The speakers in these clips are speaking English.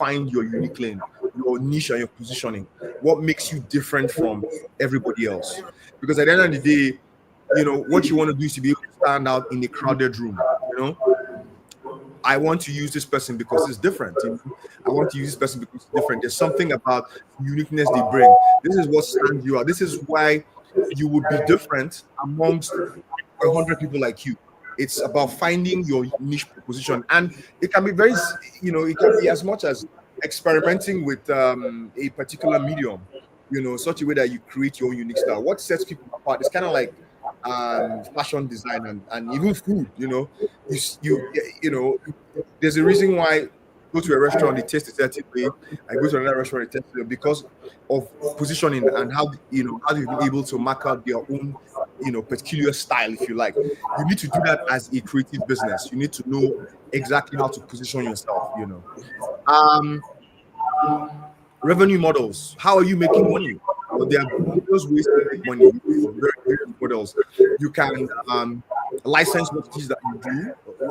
find your unique lane, your niche, and your positioning. What makes you different from everybody else? Because at the end of the day, what you want to do is to be able to stand out in a crowded room. I want to use this person because it's different. I want to use this person because it's different. There's something about uniqueness they bring. This is what stands you out. This is why you would be different amongst 100 people like you. It's about finding your niche proposition, and it can be very, it can be as much as experimenting with a particular medium, such a way that you create your own unique style. What sets people apart? It's kind of like fashion design and even food. There's a reason why go to a restaurant, they taste a certain way. I go to another restaurant, they taste it because of positioning and how they've been able to mark out their own peculiar style, if you like. You need to do that as a creative business. You need to know exactly how to position yourself. Revenue models. How are you making money? Well, there are various ways to make money. Very models. You can license what it is that you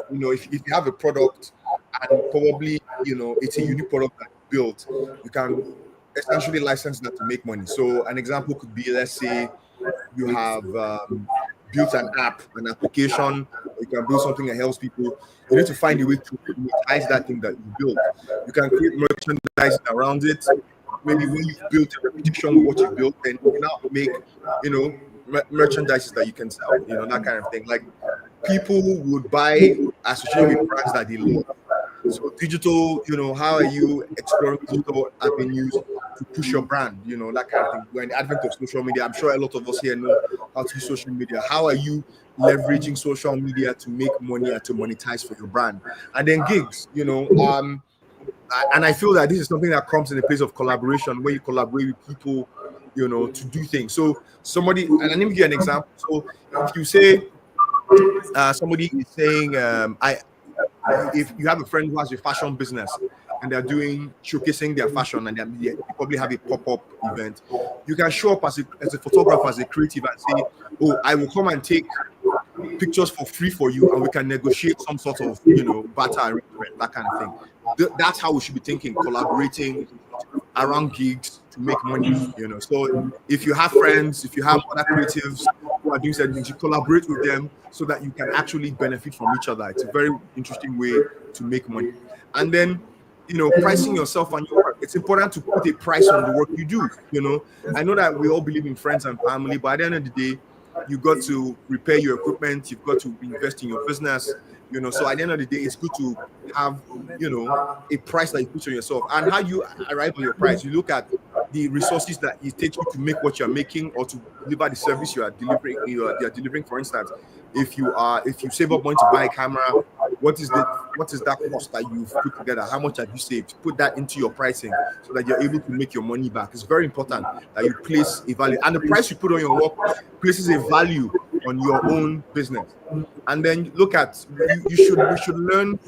do. If you have a product and probably it's a unique product that you built, you can essentially license that to make money. So an example could be, let's say you have built an application. You can build something that helps people. You need to find a way to monetize that thing that you built. You can create merchandising around it. Maybe when you've built a reputation with what you built, then you can now make merchandise that you can sell, that kind of thing. Like, people would buy associated with brands that they love. So digital, how are you exploring digital avenues to push your brand, that kind of thing. We're in the advent of social media. I'm sure a lot of us here know how to use social media. How are you leveraging social media to make money and to monetize for your brand? And then gigs, and I feel that this is something that comes in a place of collaboration, where you collaborate with people, to do things. So somebody, and let me give you an example. So if you say somebody is saying, if you have a friend who has a fashion business and they're showcasing their fashion, and they probably have a pop-up event, you can show up as a photographer, as a creative, and say, oh, I will come and take pictures for free for you, and we can negotiate some sort of barter arrangement, that kind of thing. That's how we should be thinking, collaborating around gigs to make money. So if you have friends, if you have other creatives who are doing certain things, you collaborate with them so that you can actually benefit from each other. It's a very interesting way to make money. And then pricing yourself and your work. It's important to put a price on the work you do. I know that we all believe in friends and family, but at the end of the day, you got to repair your equipment, you've got to invest in your business. So at the end of the day, it's good to have a price that you put on yourself. And how you arrive on your price, you look at the resources that it takes you to make what you're making, or to deliver the service you are delivering. For instance, if you save up money to buy a camera, what is that cost that you've put together? How much have you saved? Put that into your pricing so that you're able to make your money back. It's very important that you place a value, and the price you put on your work places a value on your own business. And then look at, we should learn.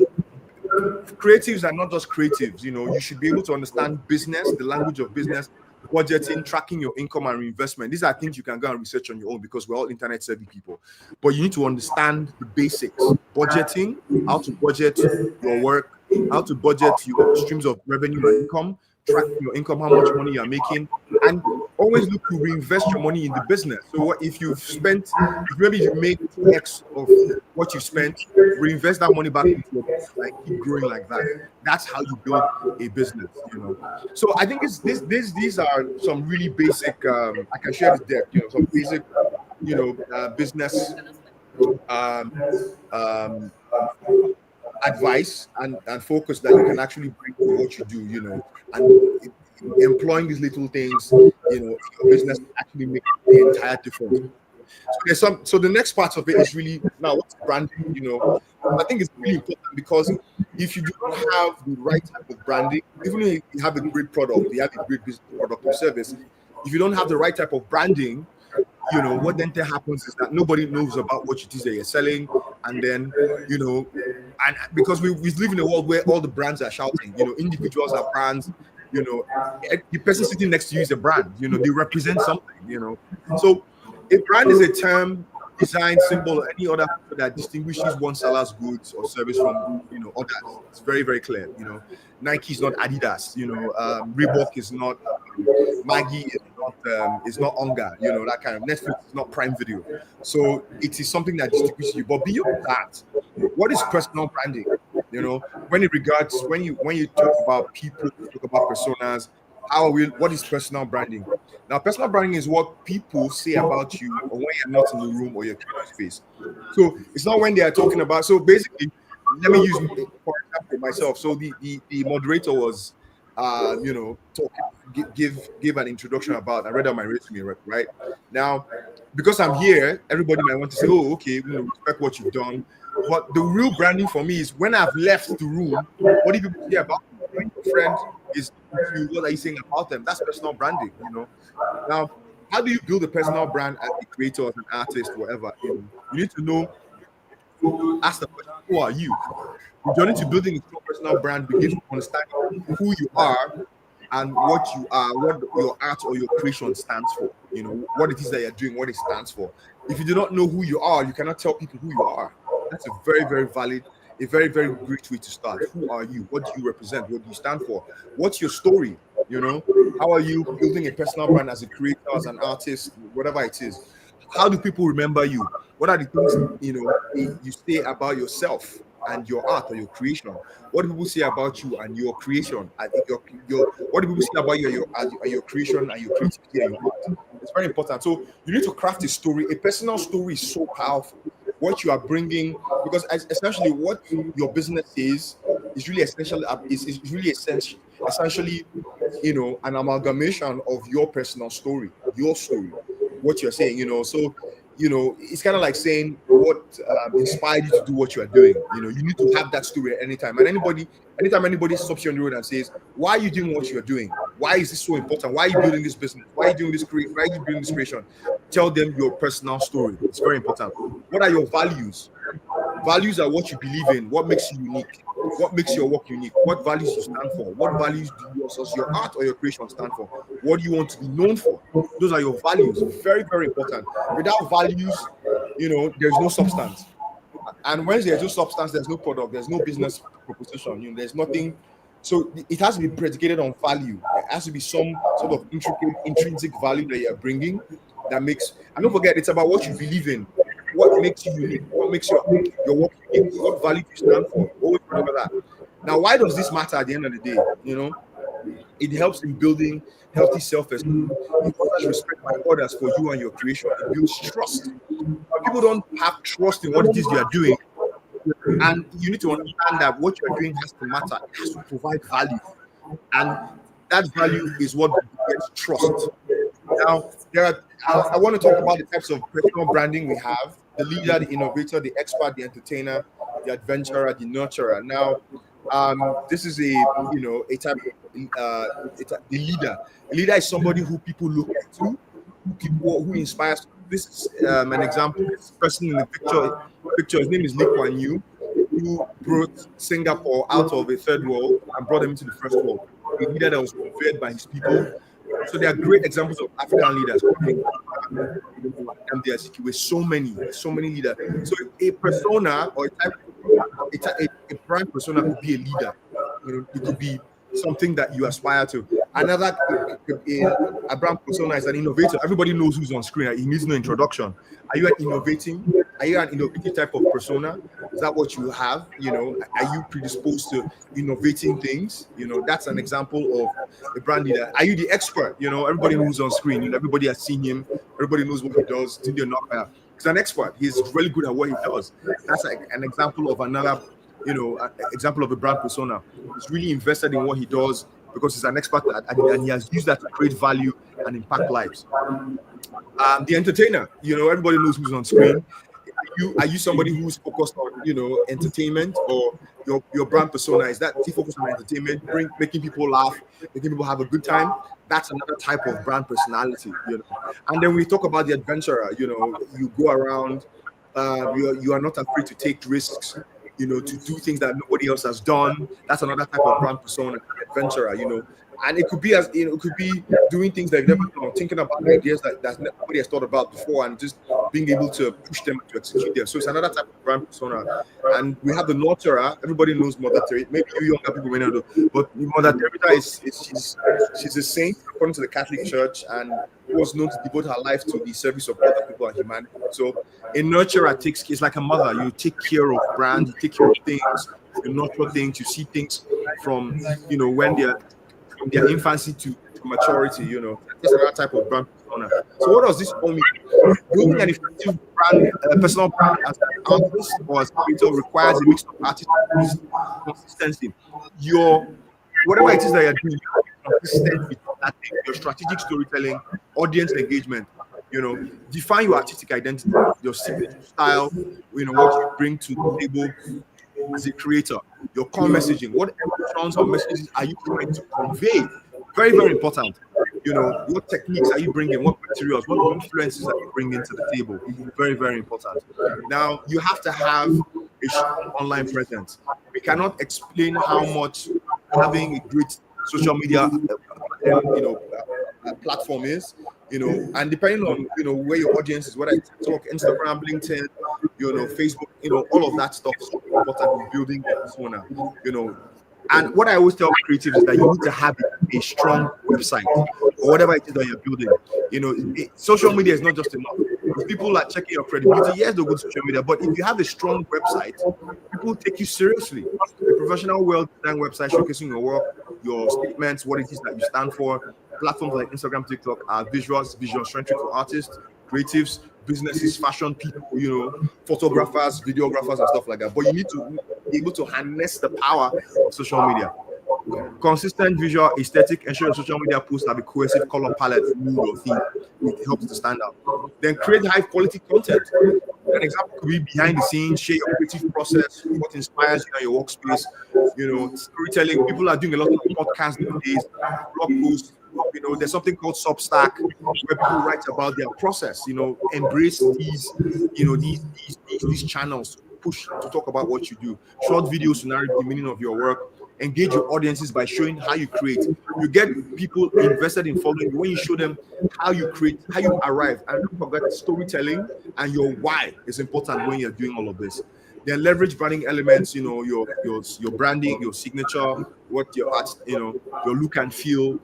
Creatives are not just creatives. You should be able to understand business, the language of business, budgeting, tracking your income and reinvestment. These are things you can go and research on your own, because we're all internet savvy people. But you need to understand the basics: budgeting, how to budget your work, how to budget your streams of revenue and income, track your income, how much money you're making, and always look to reinvest your money in the business. So if you make 2x of what you spent, reinvest that money back into your business, like keep growing like that. That's how you build a business. So I think these are some really basic. I can share this deck. Some basic, business advice and focus that you can actually bring to what you do. And employing these little things, your business actually makes the entire difference. So the next part of it is really, now, what's branding? I think it's really important, because if you do not have the right type of branding, even if you have a great product, you have a great business product or service, if you don't have the right type of branding, what then happens is that nobody knows about what it is that you're selling. And then, and because we live in a world where all the brands are shouting, individuals are brands, the person sitting next to you is a brand, they represent something, So a brand is a term design, symbol, or any other feature that distinguishes one seller's goods or service from others. It's very, very clear. Nike is not Adidas. Reebok is not Maggie is not Onga. That kind of Netflix is not Prime Video. So it is something that distinguishes you. But beyond that, what is personal branding? When you talk about people, talk about personas, what is personal branding? Now, personal branding is what people say about you or when you're not in the room or your creative space. So it's not when they are talking about. So basically, let me use for example myself. So the moderator was give an introduction about. I read out my resume, right? Now, because I'm here, everybody might want to say, oh, okay, respect what you've done. But the real branding for me is when I've left the room, what do people say about me? When your friend is with you, what are you saying about them? That's personal branding. Now, how do you build a personal brand as a creator, as an artist, whatever? You need to know, ask the question, who are you? The journey to building a strong personal brand begins with understanding who you are and what you are, what your art or your creation stands for. What it is that you're doing, what it stands for. If you do not know who you are, you cannot tell people who you are. That's a very, very valid, a very, very great way to start. Who are you? What do you represent? What do you stand for? What's your story? How are you building a personal brand as a creator, as an artist, whatever it is? How do people remember you? What are the things you say about yourself and your art or your creation? What do people say about you and your creation? And what do people say about your creation and your creativity and your art? It's very important. So you need to craft a story. A personal story is so powerful. What you are bringing, because essentially what your business is really essentially essentially an amalgamation of your personal story, what you're saying. So it's kind of like saying what inspired you to do what you are doing. You need to have that story at any time. And anytime anybody stops you on the road and says, why are you doing what you're doing? Why is this so important? Why are you building this business? Why are you doing this why are you building this creation? Tell them your personal story. It's very important. What are your values? Values are what you believe in, what makes you unique, what makes your work unique, what values you stand for, what values do you, as your art or your creation, stand for, what do you want to be known for. Those are your values. Very, very important. Without values, there's no substance. And when there's no substance, there's no product, there's no business proposition, there's nothing. So it has to be predicated on value. There has to be some sort of intrinsic value that you're bringing that makes, and don't forget, it's about what you believe in, what makes you unique, what makes your work unique, what value you stand for. Always remember that. Now, why does this matter at the end of the day? It helps in building healthy self-esteem. It fosters respect by others for you and your creation. It builds trust. People don't have trust in what it is they are doing. And you need to understand that what you're doing has to matter. It has to provide value. And that value is what gets trust. Now, I want to talk about the types of personal branding we have: the leader, the innovator, the expert, the entertainer, the adventurer, the nurturer. Now, this is a type of the leader. A leader is somebody who people look up to, who inspires. This is an example. This person in the picture, his name is Lee Kuan Yew, who brought Singapore out of a third world and brought them into the first world. A leader that was revered by his people. So there are great examples of African leaders. With so many leaders. So a persona or a brand persona could be a leader. It could be something that you aspire to. Another a brand persona is an innovator. Everybody knows who's on screen. He needs no introduction. Are you an innovative type of persona? Is that what you have? Are you predisposed to innovating things? That's an example of a brand leader. Are you the expert? Everybody knows on screen. Everybody has seen him. Everybody knows what he does. He's an expert. He's really good at what he does. That's like an example of another, example of a brand persona. He's really invested in what he does because he's an expert and he has used that to create value and impact lives. The entertainer, everybody knows who's on screen. Are you somebody who's focused on, entertainment, or your brand persona is that focused on entertainment, making people laugh, making people have a good time? That's another type of brand personality, And then we talk about the adventurer. You go around, you are not afraid to take risks, to do things that nobody else has done. That's another type of brand persona, adventurer, And it could be it could be doing things that you've never done, thinking about ideas that nobody has thought about before, and just being able to push them to execute there. So it's another type of brand persona. And we have the nurturer. Everybody knows Mother Teresa. Maybe you younger people may not know, but Mother Teresa she's a saint according to the Catholic Church, and was known to devote her life to the service of other people and humanity. So a nurturer it's like a mother. You take care of brands, you take care of things, you nurture things, you see things from when they're from their infancy to maturity. It's another type of brand persona. So what does this all mean? Building an effective brand, personal brand as an artist or as a creator requires a mix of artistry, consistency. Whatever it is that you're doing, you're consistent with that thing, your strategic storytelling, audience engagement. Define your artistic identity, your signature style. What you bring to the table as a creator, your core messaging. What emotions or messages are you trying to convey? Very, very important. What techniques are you bringing? What materials? What influences are you bringing to the table? Very, very important. Now, you have to have a strong online presence. We cannot explain how much having a great social media, platform is. And depending on where your audience is, whether it's TikTok, Instagram, LinkedIn, Facebook, all of that stuff is important in building a persona. And what I always tell creatives is that you need to have a strong website or whatever it is that you're building. Social media is not just enough. If people are checking your credibility, yes, they'll go to social media, but if you have a strong website, people take you seriously. A professional, well-designed website showcasing your work, your statements, what it is that you stand for. Platforms like Instagram, TikTok are vision-centric for artists, creatives, businesses, fashion people, photographers, videographers, and stuff like that. But you need to be able to harness the power of social media. Consistent visual aesthetic, ensure your social media posts have a cohesive color palette, mood, or theme. It helps to stand out. Then create high quality content. An example could be behind the scenes, share your creative process, what inspires you in your workspace, storytelling. People are doing a lot of podcasts these days, blog posts. There's something called Substack where people write about their process. Embrace these channels, push to talk about what you do. Short videos to narrate the meaning of your work. Engage your audiences by showing how you create. You get people invested in following you when you show them how you create, how you arrive. And don't forget storytelling and your why is important when you're doing all of this. Then leverage branding elements, your branding, your signature, what your art, your look and feel,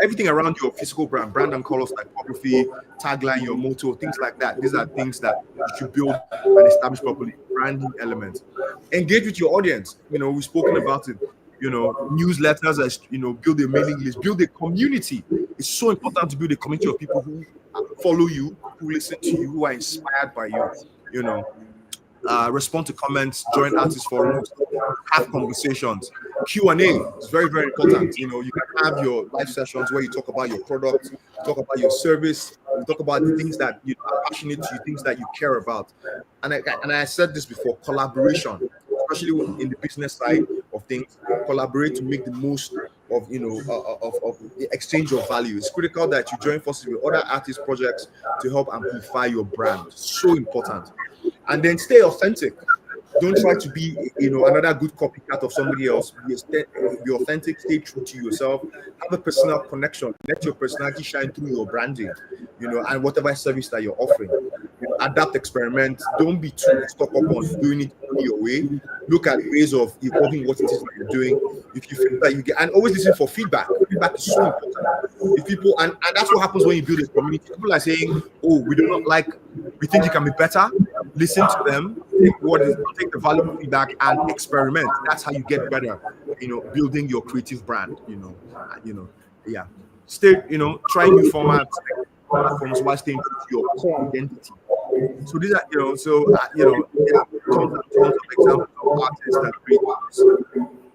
everything around your physical brand and colors, typography, tagline, your motto, things like that. These are things that you should build and establish properly. Branding elements. Engage with your audience. We've spoken about it. Newsletters, as build a mailing list, build a community. It's so important to build a community of people who follow you, who listen to you, who are inspired by you. Respond to comments, join artist forums, have conversations. Q&A is very, very important. You can have your live sessions where you talk about your product, talk about your service, talk about the things that are passionate to you, things that you care about. And I said this before, collaboration, especially in the business side of things, collaborate to make the most of the exchange of value. It's critical that you join forces with other artist projects to help amplify your brand. So important. And then stay authentic. Don't try to be, another good copycat of somebody else. Be authentic. Stay true to yourself. Have a personal connection. Let your personality shine through your branding, and whatever service that you're offering. Adapt, experiment. Don't be too stuck up on doing it your way. Look at ways of evolving what it is that you're doing. If you feel that you get, and always listen for feedback. Feedback is so important. If people, and that's what happens when you build a community. People are saying, "Oh, we do not like. We think you can be better." Listen to them. Take the valuable feedback and experiment. That's how you get better. Building your creative brand. Yeah. Stay. Try new formats while staying true to your core identity. So these are, there are tons of examples of artists that create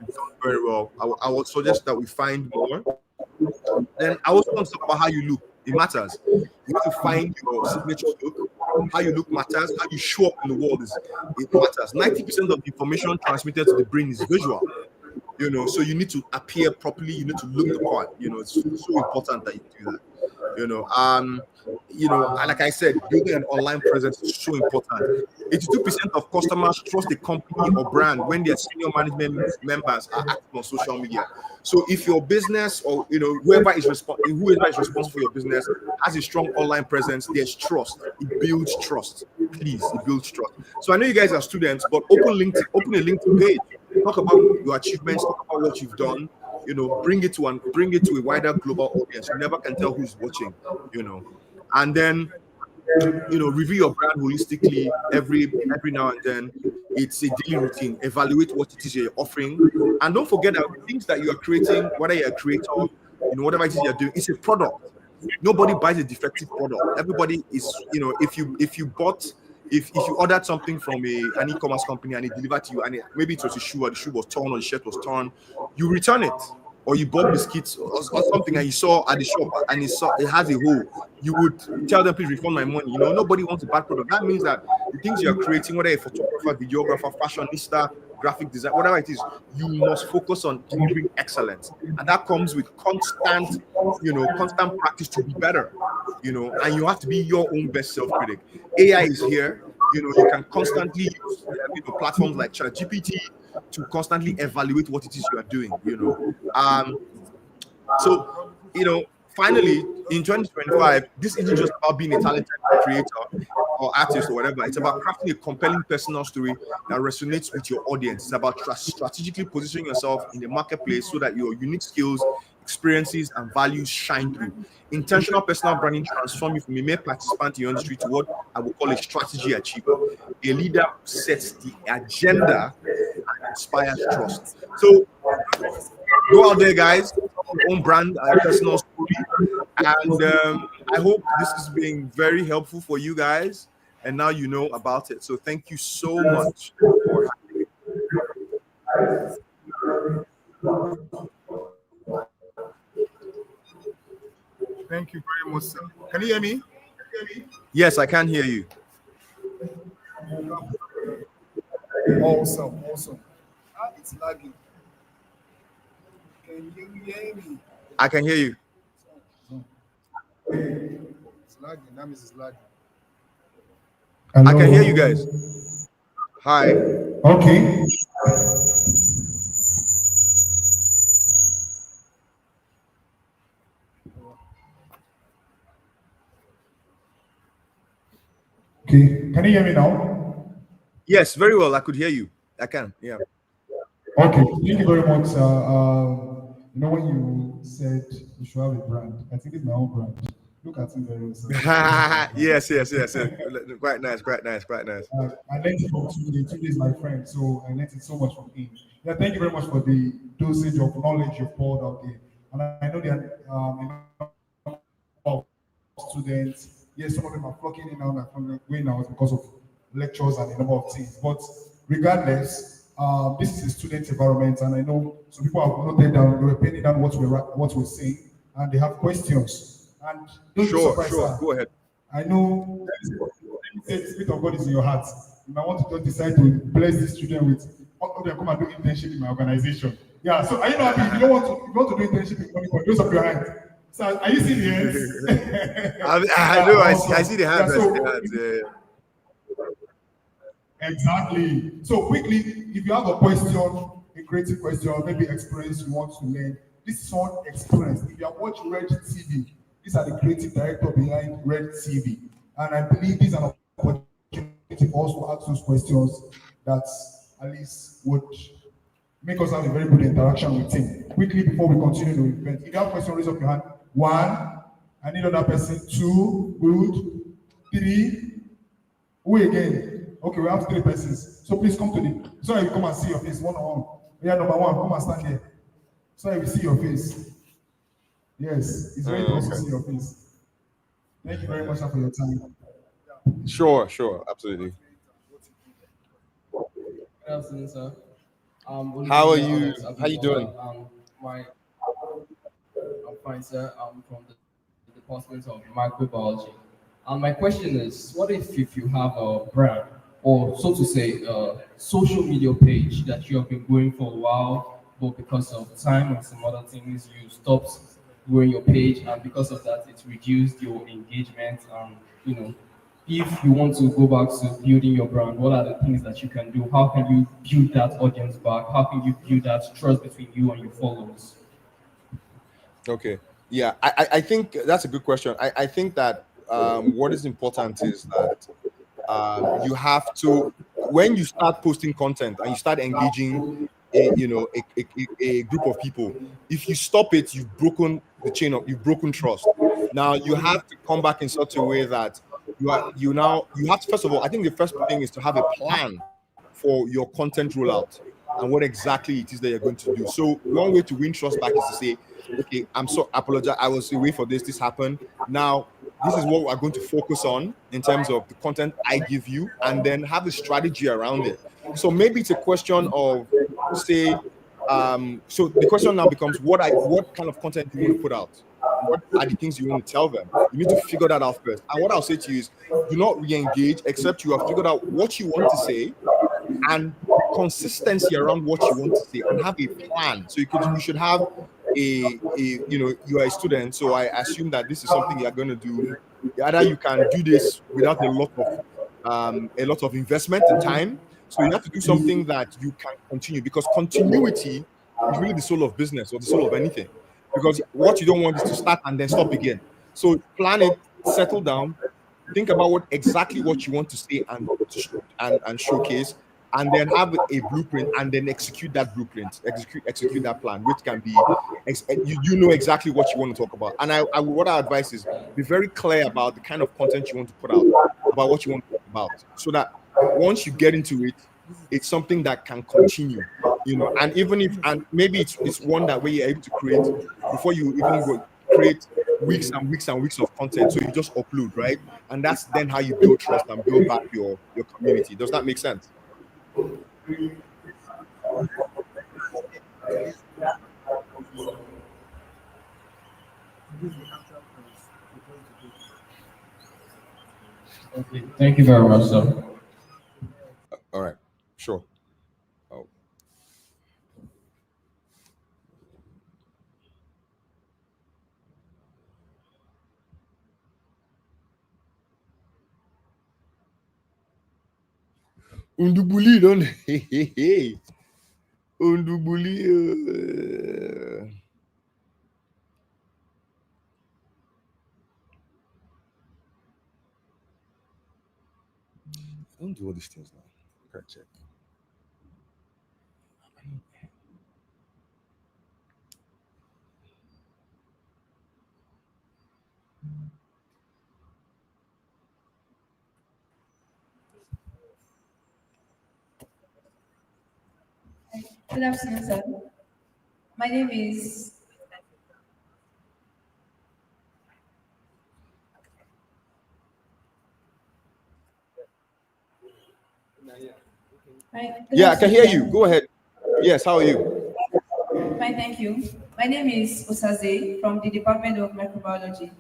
this very well. I would suggest that we find more. Then I also want to talk about how you look. It matters. You need to find your signature look. How you look matters. How you show up in the world it matters. 90% of the information transmitted to the brain is visual. So you need to appear properly. You need to look the part. It's so important that you do that. You know, like I said, building an online presence is so important. 82% of customers trust a company or brand when their senior management members are active on social media. So if your business, or whoever is responsible for your business, has a strong online presence, there's trust. It builds trust. Please, it builds trust. So I know you guys are students, but open a LinkedIn page. Talk about your achievements. Talk about what you've done. Bring it to a wider global audience. You never can tell who's watching. And then review your brand holistically every now and then. It's a daily routine. Evaluate what it is you're offering, and don't forget that the things that you are creating, whether you're a creator, whatever it is you're doing, it's a product. Nobody buys a defective product. Everybody is, if you ordered something from an e-commerce company and it delivered to you, and maybe it was a shoe, or the shoe was torn, or the shirt was torn, you return it. Or you bought biscuits or something and you saw at the shop and it has a hole, you would tell them, please refund my money. Nobody wants a bad product. That means that the things you're creating, whether a photographer, videographer, fashionista, graphic design, whatever it is, you must focus on delivering excellence. And that comes with constant practice to be better, and you have to be your own best self-critic. AI is here. You can constantly use platforms like ChatGPT to constantly evaluate what it is you are doing. So finally, in 2025, this isn't just about being a talented creator or artist or whatever. It's about crafting a compelling personal story that resonates with your audience. It's about strategically positioning yourself in the marketplace so that your unique skills, experiences, and values shine through. Intentional personal branding transforms you from a mere participant in your industry to what I would call a strategy achiever, a leader who sets the agenda and inspires trust. So go out there, guys, your own brand and personal story. And I hope this has been very helpful for you guys. And now you know about it. So thank you so much for having me. Thank you very much, sir. Can you hear me? Yes, I can hear you. Awesome. It's lagging. Can you hear me? I can hear you. It's lagging. That means it's lagging. Hello. I can hear you guys. Hi. Okay. Okay. Can you hear me now? Yes, very well. I could hear you. I can. Yeah. Okay. Thank you very much. When you said you should have a brand, I think it's my own brand. Look at it very well. Yes. Quite nice. I learned it from Tunde is my friend, so I learned it so much from him. Yeah, thank you very much for the dosage of knowledge you've poured out there. And I know there are students. Yes, some of them are flocking in now and going out because of lectures and a number of things. But regardless, this is a student environment, and I know some people have noted down, they were penning down what we're saying, and they have questions. And don't be surprised, sure. Go ahead. I know the Spirit of God is in your heart. You might want to just decide to bless these children with, okay, come and do internship in my organization. Yeah, so are you not happy? If you want to do internship in Monica, raise up your hand. So are you seeing the hands? I know, I see the hands. Exactly. So quickly, if you have a question, a creative question, maybe experience you want to learn, this is one experience. If you have watched Red TV, these are the creative director behind Red TV. And I believe this is an opportunity for us to ask those questions that at least would make us have a very good interaction with him. Quickly, before we continue the event, if you have a question, raise up your hand. 1, I need another person. 2, good. 3, who again? Okay, we have 3 persons. So please come to the, so I will come and see your face one-on-one. Yeah, number 1, come and stand here. So I will see your face. Yes, it's very nice to see your face. Thank you very much for your time. Sure, absolutely. Good afternoon, sir. How are you? How you doing? I'm fine, sir. I'm from the Department of Microbiology. My question is, what if you have a brand, or so to say, a social media page that you have been going for a while, but because of time and some other things, you stopped growing your page, and because of that, it's reduced your engagement. And you know, if you want to go back to building your brand, what are the things that you can do? How can you build that audience back? How can you build that trust between you and your followers? Okay. Yeah, I think that's a good question. I think that what is important is that you have to, when you start posting content and you start engaging a group of people, if you stop it, you've broken the chain of, you've broken trust. Now you have to come back in such a way that you have to, first of all, I think the first thing is to have a plan for your content rollout and what exactly it is that you're going to do. So one way to win trust back is to say, okay, I'm so apologize, I was away for this happened. Now this is what we're going to focus on in terms of the content I give you, and then have a strategy around it. So maybe it's a question of, say, so the question now becomes, what kind of content do you want to put out? What are the things you want to tell them? You need to figure that out first. And what I'll say to you is, do not re-engage except you have figured out what you want to say and consistency around what you want to say, and have a plan. So you should have you are a student, so I assume that this is something you're going to do. Either you can do this without a lot of investment and time, so you have to do something that you can continue, because continuity is really the soul of business, or the soul of anything. Because what you don't want is to start and then stop again. So plan it, settle down, think about what you want to say and showcase, and then have a blueprint, and then execute that blueprint, execute that plan, which can be you know exactly what you want to talk about. And what I advise is, be very clear about the kind of content you want to put out, about what you want to talk about, so that once you get into it, it's something that can continue, and even if, and maybe it's one that way you're able to create before you even go create weeks and weeks and weeks of content, so you just upload, right? And that's then how you build trust and build back your community. Does that make sense? Okay, thank you very much, sir. All right, sure. Oh. Undubuli, don't Undubuli. Don't do all these things now. Okay, check. Good afternoon, sir. My name is. Good Yeah, I can afternoon, hear you. sir. Go ahead. Yes, how are you? Fine, thank you. My name is Osaze from the Department of Microbiology.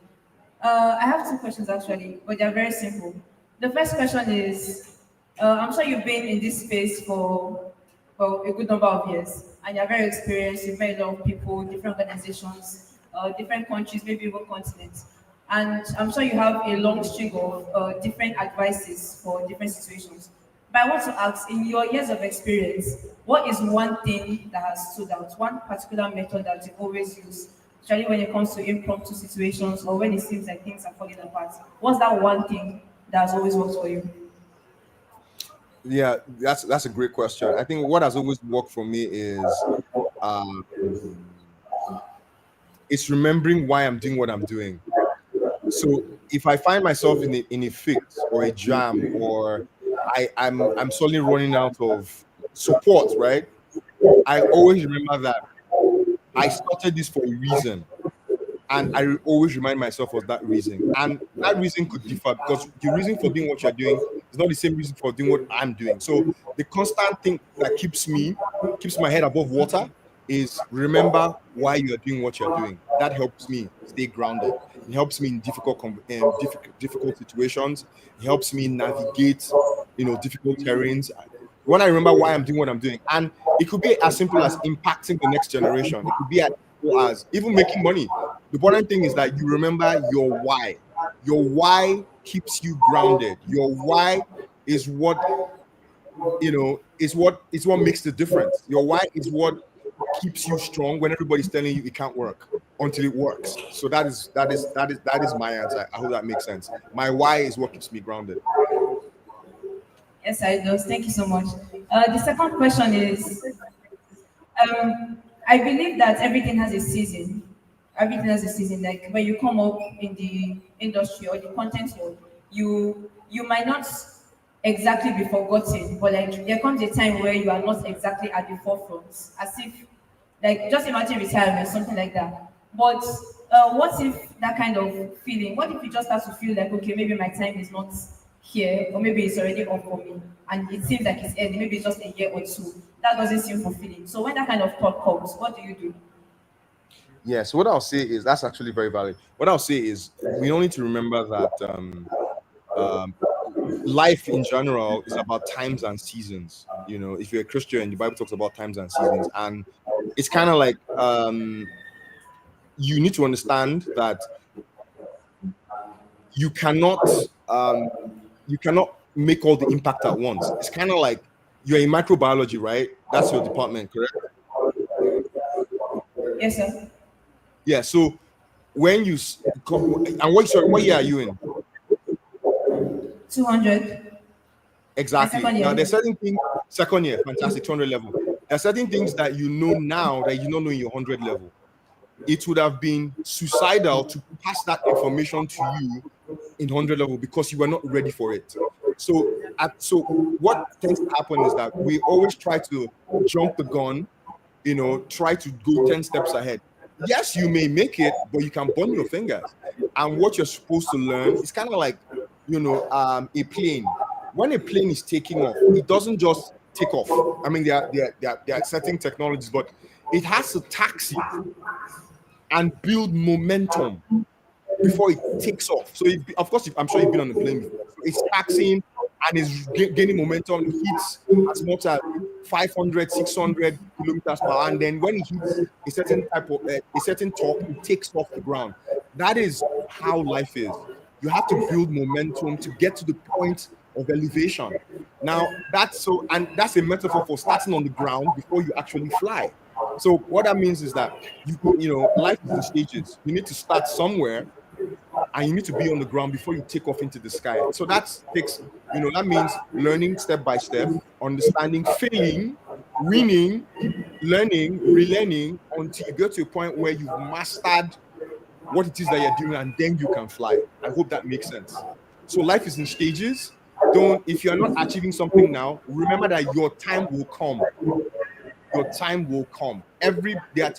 I have two questions actually, but they are very simple. The first question is, I'm sure you've been in this space for a good number of years, and you're very experienced. You've met a lot of people, different organizations, different countries, maybe even continents, and I'm sure you have a long string of different advices for different situations. But I want to ask, in your years of experience, what is one thing that has stood out, one particular method that you always use, especially when it comes to impromptu situations or when it seems like things are falling apart? What's that one thing that has always worked for you? Yeah, that's a great question. I think what has always worked for me is um it's remembering why I'm doing what I'm doing. So if I find myself in a fix or a jam, or I'm suddenly running out of support, right? I always remember that I started this for a reason, and always remind myself of that reason. And that reason could differ, because the reason for doing what you're doing is not the same reason for doing what I'm doing. So the constant thing that keeps my head above water is, remember why you're doing what you're doing. That helps me stay grounded. It helps me in difficult situations. It helps me navigate difficult terrains. When I remember why I'm doing what I'm doing, and it could be as simple as impacting the next generation. It could be as simple as even making money. The important thing is that you remember your why. Your why keeps you grounded. Your why is what is what makes the difference. Your why is what keeps you strong when everybody's telling you it can't work until it works. So that is my answer. I hope that makes sense. My why is what keeps me grounded. Yes, I does. Thank you so much. The second question is, I believe that everything has a season. Everything has a season. Like when you come up in the industry or the content world, you might not exactly be forgotten, but like there comes a time where you are not exactly at the forefront, as if like just imagine retirement, something like that. But what if that kind of feeling? What if you just start to feel like, okay, maybe my time is not here, or maybe it's already up for me, and it seems like it's ending. Maybe it's just a year or two. That doesn't seem fulfilling. So when that kind of thought comes, what do you do? Yeah, so what I'll say is that's actually very valid. What I'll say is we don't need to remember that um, life in general is about times and seasons. If you're a Christian, the Bible talks about times and seasons, and it's kind of like you need to understand that you cannot um, you cannot make all the impact at once. It's kind of like you're in microbiology, right? That's your department, correct? Yes, sir. Yeah. So when and what year are you in? 200. My Exactly. second Now year. there's certain things, second year, fantastic, 200 level. There are certain things that you know now that you don't know in your 100 level. It would have been suicidal to pass that information to you in 100 level because you were not ready for it. So what tends to happen is that we always try to jump the gun, try to go 10 steps ahead. Yes, you may make it, but you can burn your fingers. And what you're supposed to learn is kind of like, a plane. When a plane is taking off, it doesn't just take off. I mean, there are certain technologies, but it has to taxi and build momentum before it takes off. So, of course, I'm sure you've been on a plane before. So it's taxiing and is gaining momentum. It hits as much as 500, 600 kilometers per hour. And then when it hits a certain a certain torque, it takes off the ground. That is how life is. You have to build momentum to get to the point of elevation. Now, and that's a metaphor for starting on the ground before you actually fly. So what that means is that life is in stages. You need to start somewhere and you need to be on the ground before you take off into the sky. So that means learning step by step, understanding, failing, winning, learning, relearning until you get to a point where you've mastered what it is that you're doing, and then you can fly. I hope that makes sense. So life is in stages. If you're not achieving something now, remember that your time will come. Your time will come. There are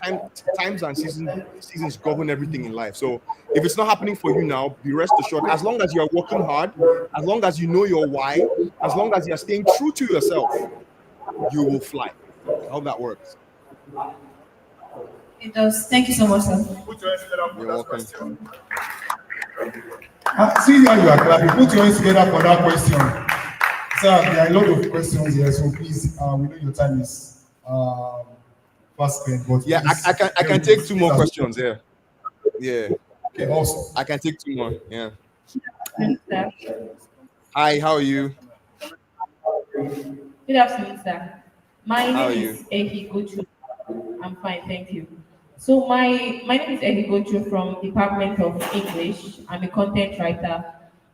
times and seasons govern everything in life. So if it's not happening for you now, be rest assured, as long as you are working hard, as long as you know your why, as long as you're staying true to yourself, you will fly. I hope that works. It does. Thank you so much, sir. Put your hands together for You're that welcome. question. See how you are clapping. Put your hands together for that question. Sir, there are a lot of questions here, so please, we know your time is fast spent, but Yeah, please, I can take two more questions here. Yeah. Okay, awesome. I can take two more. Yeah. Yes, sir. Hi, how are you? Good afternoon, sir. My How are name you? is Ehi Gochu. I'm fine, thank you. So my name is Ehi Gochu from Department of English. I'm a content writer.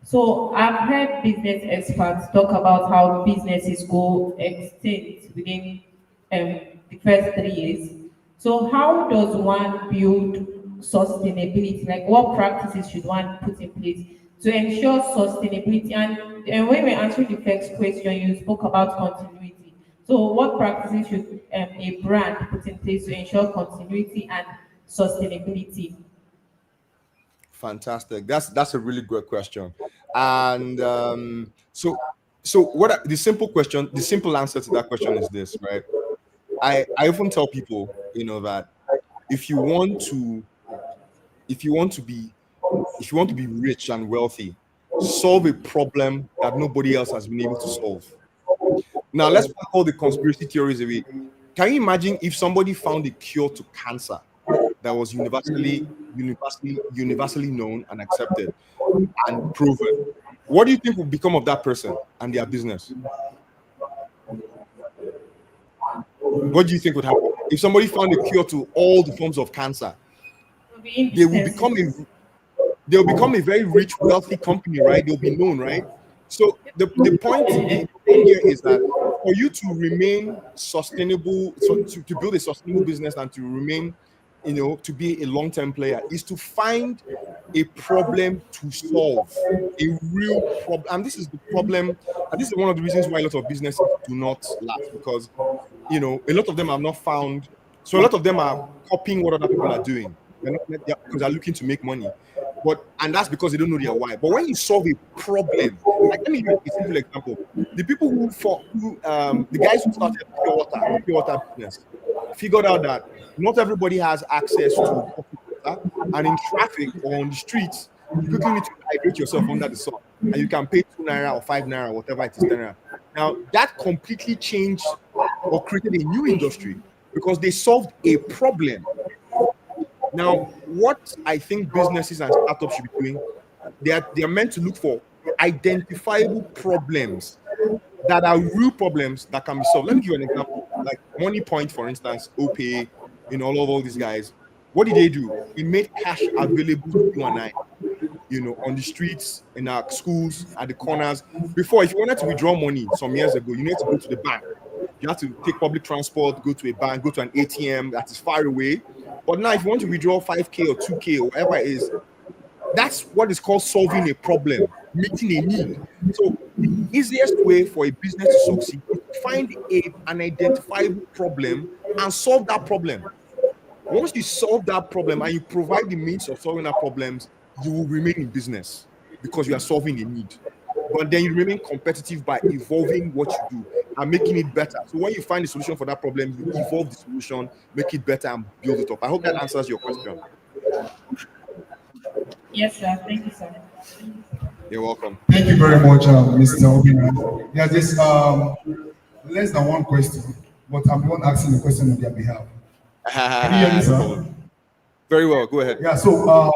So I've heard business experts talk about how businesses go extinct within the first 3 years. So how does one build sustainability? Like what practices should one put in place to ensure sustainability? And when we answered the first question, you spoke about continuity. So what practices should a brand put in place to ensure continuity and sustainability? Fantastic. That's a really good question. And the simple answer to that question is this, right? I often tell people, that if you want to if you want to be if you want to be rich and wealthy, solve a problem that nobody else has been able to solve. Now let's pack all the conspiracy theories away. Can you imagine if somebody found a cure to cancer that was universally known and accepted and proven. What do you think will become of that person and their business? What do you think would happen if somebody found a cure to all the forms of cancer? It will be They will become indispensable. a very rich, wealthy company, right? They'll be known, right? So the point here is that for you to remain sustainable, so to build a sustainable business and to remain, to be a long-term player, is to find a problem to solve, a real problem. And this is the problem, and this is one of the reasons why a lot of businesses do not last, because a lot of them have not found. So a lot of them are copying what other people are doing. Because they're looking to make money, and that's because they don't know their why. But when you solve a problem, like let me give you a simple example: the people the guys who started pure water business, figured out that not everybody has access to water, and in traffic or on the streets, you quickly need to hydrate yourself under the sun, and you can pay 2 naira or 5 naira, whatever it is, 10 naira. Now that completely changed or created a new industry because they solved a problem. Now, what I think businesses and startups should be doing, they are meant to look for identifiable problems that are real problems that can be solved. Let me give you an example. Like Money Point, for instance, OPay, all these guys. What did they do? It made cash available to you and I, on the streets, in our schools, at the corners. Before, if you wanted to withdraw money some years ago, you need to go to the bank. You have to take public transport, go to a bank, go to an ATM that is far away. But now, if you want to withdraw 5K or 2K or whatever it is, that's what is called solving a problem, meeting a need. So the easiest way for a business to succeed is to find an identifiable problem and solve that problem. Once you solve that problem and you provide the means of solving that problems, you will remain in business because you are solving a need. But then you remain competitive by evolving what you do and making it better. So when you find a solution for that problem, you evolve the solution, make it better, and build it up. I hope that answers your question. Yes, sir. Thank you, sir. You're welcome. Thank you very much, Mr. Obinna. Yeah, just less than one question, but I'm the one asking the question on their behalf. Can you hear me, No sir? problem. Very well. Go ahead. Yeah, so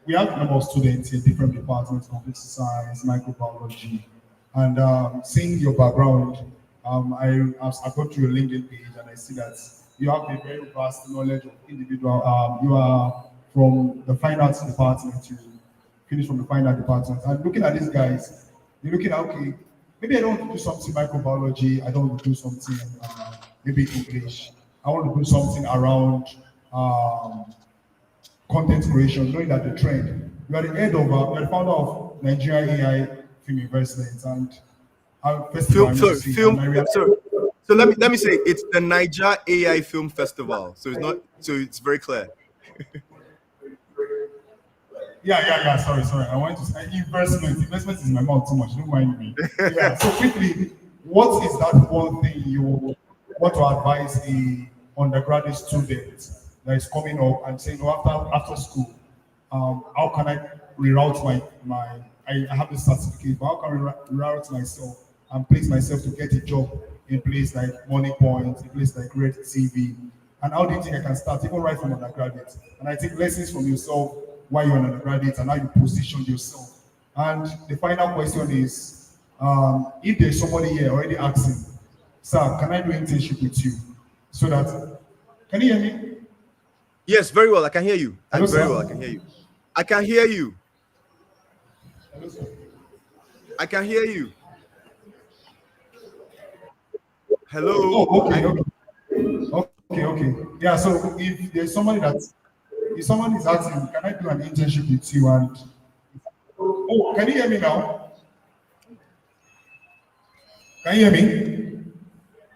we have a number of students in different departments, computer science, microbiology, and seeing your background, I've gone through your LinkedIn page and I see that you have a very vast knowledge of individual. You are from the finance department. You finished from the finance department, and looking at these guys, you're looking at, okay, maybe I don't want to do something microbiology. I don't want to do something maybe English. I want to do something around content creation, knowing that the trend. You are the founder of Nigeria AI Film Investments, and festival. So let me say it's the Niger AI Film Festival. So it's very clear. Yeah. Sorry. I want to say investment. Investment is in my mouth too much. Don't mind me. Yeah. So quickly, what is that one thing you want to advise a undergraduate student that is coming up and saying, after school, how can I reroute I have this certificate, but how can I reroute myself and place myself to get a job in place like Money Point, in place like Red TV? And how do you think I can start, even right from undergraduate? And I take lessons from yourself while you're an undergraduate and how you position yourself. And the final question is, if there's somebody here already asking, sir, can I do internship with you? So that, can you hear me? Yes, very well. I can hear you. Hello, Very well. I can hear you. I can hear you. Hello, sir. I can hear you. Hello. Oh, okay. Yeah, so if someone is asking, can I do an internship with you? And can you hear me now? Can you hear me?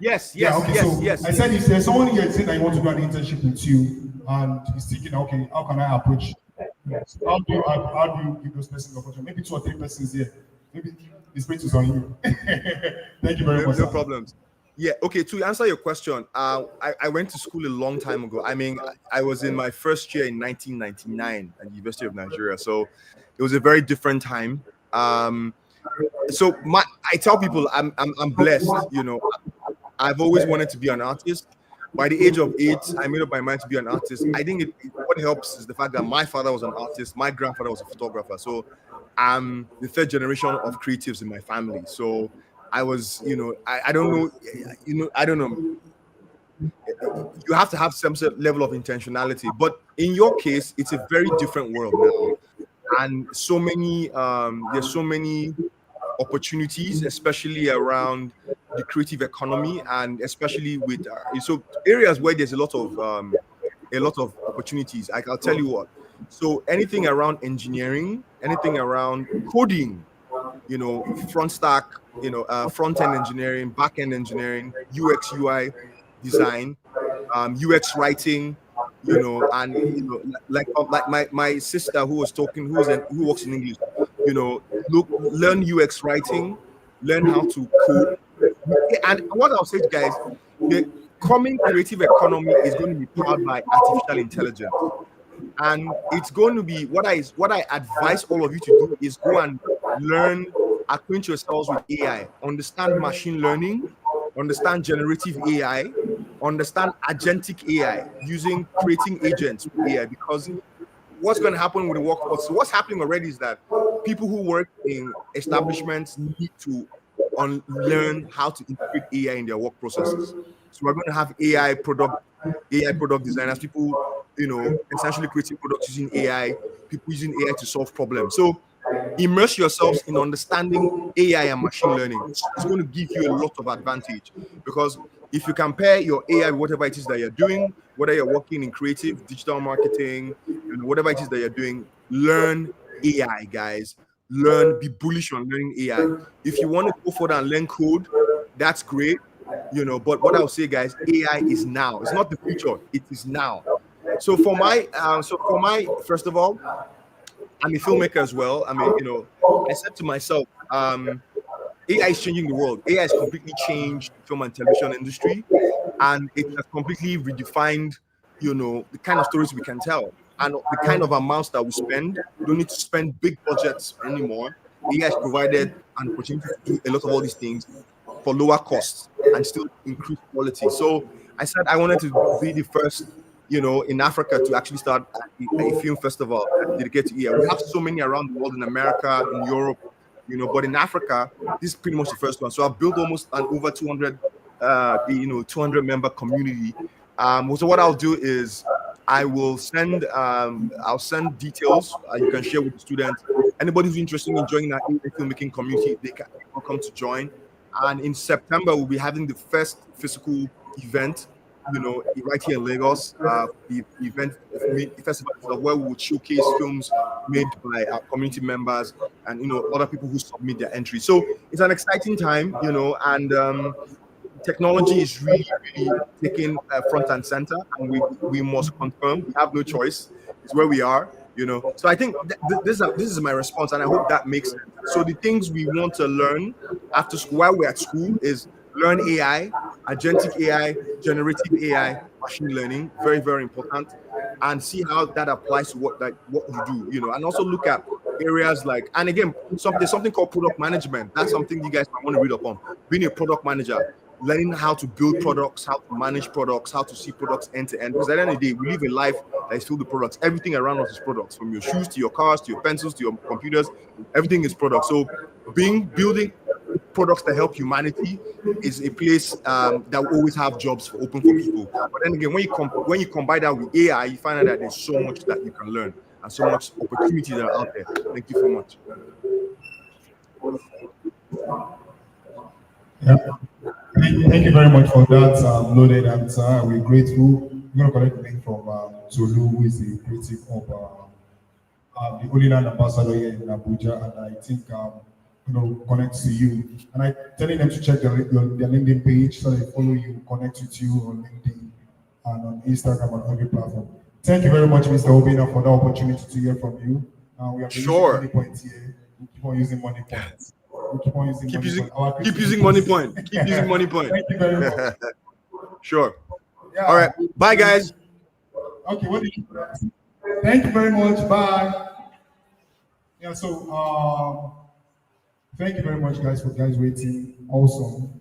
Yes. I said if there's someone here saying that you want to do an internship with you and he's thinking, okay, how can I approach? Yes. How do you give those persons the opportunity? Maybe 2 or 3 persons here. Maybe the space is on you. Thank you very much. No problems. Yeah. Okay. To answer your question, I went to school a long time ago. I mean, I was in my first year in 1999 at the University of Nigeria, so it was a very different time. So I tell people I'm blessed. I've always wanted to be an artist. By the age of 8, I made up my mind to be an artist. I think what helps is the fact that my father was an artist, my grandfather was a photographer. So I'm the third generation of creatives in my family. So I was, I don't know, I don't know. You have to have some sort of level of intentionality. But in your case, it's a very different world now. And there's so many opportunities, especially around the creative economy, and especially with so areas where there's a lot of opportunities. I'll tell you what. So anything around engineering, anything around coding, front stack, front end engineering, back end engineering, UX UI design, UX writing, and like my sister who was talking, who works in English, learn UX writing, learn how to code. And what I'll say to guys, the coming creative economy is going to be powered by artificial intelligence. And it's going to be what I advise all of you to do is go and learn, acquaint yourselves with AI, understand machine learning, understand generative AI, understand agentic AI, creating agents with AI, because what's going to happen with the workforce? So what's happening already is that people who work in establishments need to learn how to integrate AI in their work processes. So we're going to have AI product designers, people, essentially creating products using AI, people using AI to solve problems. So immerse yourselves in understanding AI and machine learning. It's going to give you a lot of advantage, because if you compare your AI with whatever it is that you're doing, whether you're working in creative, digital marketing, whatever it is that you're doing, learn AI, guys. Be bullish on learning AI. If you want to go further and learn code, that's great, but what I'll say, guys, AI is now. It's not the future, it is now. So for my first of all, I'm a filmmaker as well. I mean, I said to myself, AI is changing the world. AI has completely changed the film and television industry, and it has completely redefined, the kind of stories we can tell and the kind of amounts that we spend. We don't need to spend big budgets anymore. AI has provided an opportunity to do a lot of all these things for lower costs and still increase quality. So I said I wanted to be the first, in Africa to actually start a film festival dedicated to AI. We have so many around the world, in America, in Europe, but in Africa, this is pretty much the first one. So I've built almost an over 200, 200 member community. So what I'll do is I'll send details you can share with the students. Anybody who's interested in joining our filmmaking community, they can come to join. And in September, we'll be having the first physical event, right here in Lagos. The event, the festival, where we will showcase films made by our community members and other people who submit their entries. So it's an exciting time, and technology is really, really taking front and center, and we must confirm. We have no choice. It's where we are. So I think this is my response, and I hope that makes sense. So the things we want to learn after school, while we're at school, is learn AI, agentic AI, generative AI, machine learning, very, very important, and see how that applies to what you do, and also look at areas like, and again, there's something called product management. That's something you guys might want to read up on. Being a product manager, learning how to build products, how to manage products, how to see products end to end. Because at the end of the day, we live a life that is filled with products. Everything around us is products, from your shoes to your cars to your pencils to your computers. Everything is products. So building products that help humanity is a place that will always have jobs open for people. But then again, when you combine that with AI, you find out that there's so much that you can learn and so much opportunities that are out there. Thank you so much. Yeah. Thank you very much for that loaded answer. We're grateful. We're going to collect the link from Tolu, who is the creative of the Hollyland ambassador here in Abuja, and I think connect to you. And I telling them to check their LinkedIn page so they follow you, connect with you on LinkedIn and on Instagram and every platform. Thank you very much, Mr. Obinna, for the opportunity to hear from you. We have using money points here. We keep on using money points. Keep using money point. Keep using money point. Thank you very much. Sure. Yeah. All right. Bye, guys. Okay. What did you Thank you very much. Bye. Yeah. So, thank you very much, guys, for waiting. Awesome.